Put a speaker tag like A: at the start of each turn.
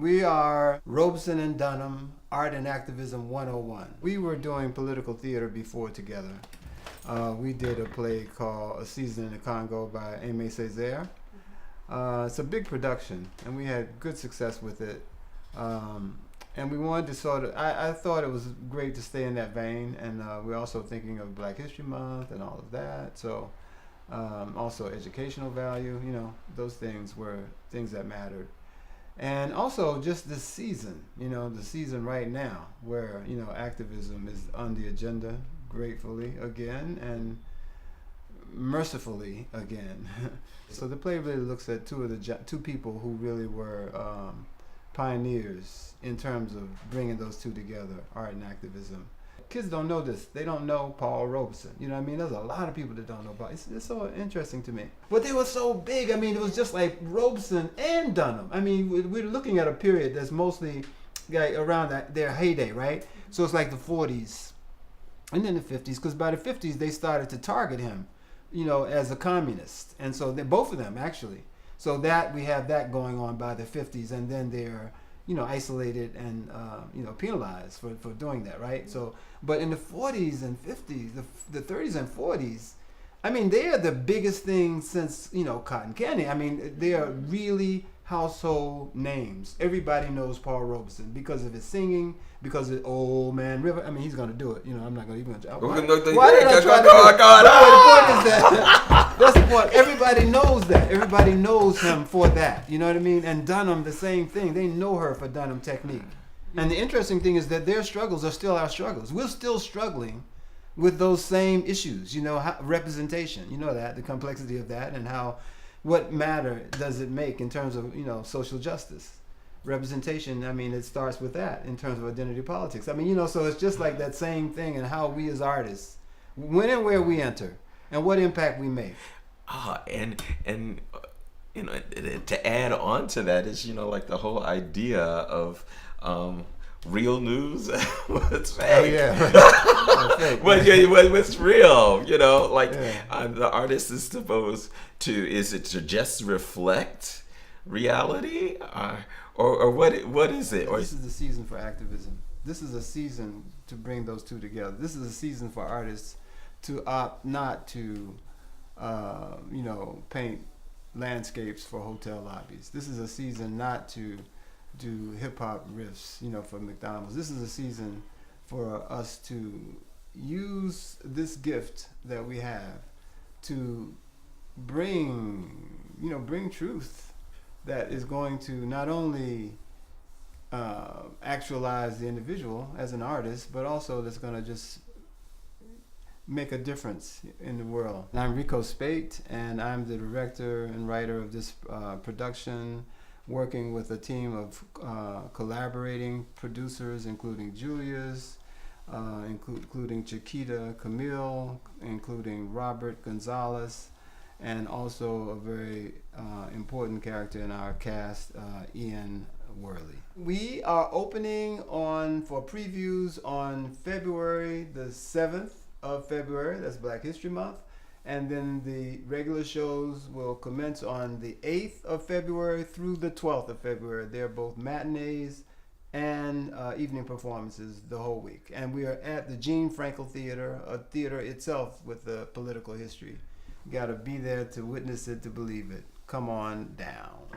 A: We are Robeson and Dunham, Art and Activism 101. We were doing political theater before together. We did a play called A Season in the Congo by Aimé Césaire. It's a big production, and we had good success with it. And we wanted to sort of, I thought it was great to stay in that vein, and we're also thinking of Black History Month and all of that. So also educational value, those things were things that mattered. And also just this season, the season right now where, activism is on the agenda, gratefully again and mercifully again. So the play really looks at two people who really were pioneers in terms of bringing those two together, art and activism. Kids don't know this. They don't know Paul Robeson. You know what I mean? There's a lot of people that don't know about it. It's so interesting to me. But they were so big. I mean, it was just like Robeson and Dunham. I mean, we're looking at a period that's mostly like around their heyday, right? So it's like the 40s and then the 50s, because by the 50s they started to target him, as a communist. And so both of them, actually. So that we have that going on by the 50s, and then they're isolated and penalized for doing that, right? So, but in the 40s and 50s, the 30s and 40s, I mean, they are the biggest thing since Cotton Candy. I mean, they are really household names. Everybody knows Paul Robeson because of his singing, because of Old Man River. I mean, he's going to do it. I'm not going to even. Why did I try to do it? The point is that that's the point. Everybody knows that. Everybody knows him for that. You know what I mean? And Dunham, the same thing. They know her for Dunham technique. And the interesting thing is that their struggles are still our struggles. We're still struggling with those same issues. Representation. The complexity of that, and what matter does it make in terms of social justice. Representation, I mean, it starts with that in terms of identity politics. I mean, so it's just like that same thing, and how we as artists, when and where we enter, and what impact we make.
B: And to add on to that is, like the whole idea of real news. What's fake?
A: Oh yeah.
B: What's real? The artist is supposed to. Is it to just reflect reality, or what is it?
A: This is the season for activism. This is a season to bring those two together. This is a season for artists to opt not to, paint landscapes for hotel lobbies. This is a season not to do hip hop riffs, for McDonald's. This is a season for us to use this gift that we have to bring truth that is going to not only actualize the individual as an artist, but also that's going to just make a difference in the world. And I'm Rico Speight, and I'm the director and writer of this production, working with a team of collaborating producers, including Julius, including Chiquita Camille, including Robert Gonzalez, and also a very important character in our cast, Ian Worley. We are opening for previews on February the 7th of February. That's Black History Month. And then the regular shows will commence on the 8th of February through the 12th of February. They're both matinees and evening performances the whole week. And we are at the Gene Frankel Theatre, a theater itself with a political history. You got to be there to witness it, to believe it. Come on down.